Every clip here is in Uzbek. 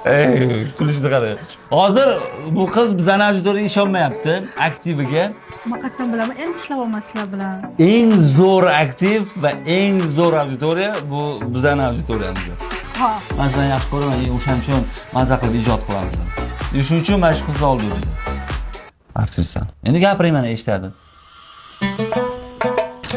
Ey, kulishni qarang. Hozir bu qiz bizani ajdoriga ishonmayapti, aktiviga. Haqiqatan bilaman, endi ishlab olmaslar bilan. Eng zo'r aktiv va eng zo'r auditoriya bu bizani auditoriyamiz. Ha. Men seni yaxshi ko'raman, o'shaning uchun maza qilib ijod qilamiz. Shuning uchun mana shu qizni oldik. Aktrisa. Endi gapiring, mana eshitadi.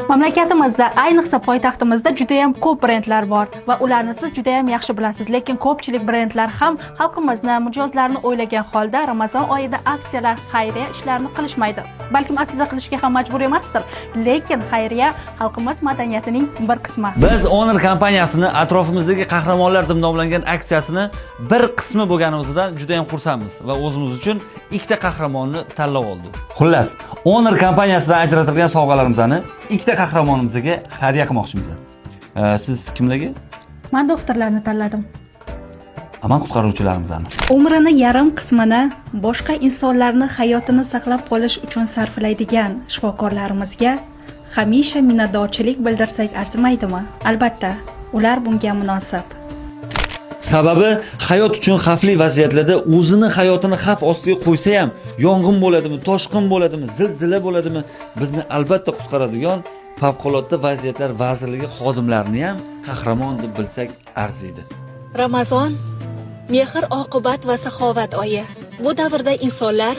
Mamlakatimizda, ayniqsa poytaxtimizda juda ham ko'p brendlar bor va ularni siz juda ham yaxshi bilasiz. Lekin ko'pchilik brendlar ham xalqimizni, mijozlarni o'ylagan holda Ramazon oyida aksiyalar, xayriya ishlarini qilishmaydi. Balkim aslida qilishga ham majbur emasdir, lekin xayriya xalqimiz madaniyatining bir qismi. Biz Honor kompaniyasini atrofimizdagi qahramonlar deb nomlangan aksiyasini bir qismi bo'lganimizdan juda ham xursandmiz va o'zimiz uchun ikkita qahramonni tanlab oldik. Xullas, Honor kompaniyasidan ajratilgan sovg'alarimizni ikkita qahramonimizga hadya qilmoqchimiz. Siz kimlarga? Men doktorlarni tanladim. Aman qutqaruvchilarimizni. Umrini yarim qismini boshqa insonlarni hayotini saqlab qolish uchun sarflaydigan shifokorlarimizga hamisha minnatdorchilik bildirsak arzimaydimi? Albatta, ular bunga munosib. Sababi hayot uchun xavfli vaziyatlarda o'zini hayotini xavf ostiga qo'ysa ham, yong'in bo'ladimi, toshqin bo'ladimi, zilzila bo'ladimi, bizni albatta qutqaradigan favqulodda vaziyatlar vazirligi xodimlarini ham qahramon deb bilsak arziydi. Ramazon mehr, oqibat va saxovat oyi. Bu davrda insonlar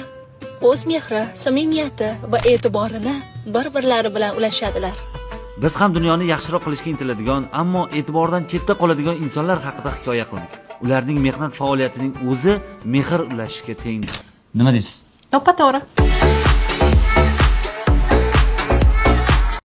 o'z mehri, samimiyati va e'tiborini bir-birlari bilan ulashadilar. Biz ham dunyoni yaxshiroq qilishga intiladigan, ammo e'tibordan chetda qoladigan insonlar haqida hikoya qildik. Ularning mehnat faoliyatining o'zi mehr ulashishga tengdir. Nima deysiz? To'ppa-to'g'ri.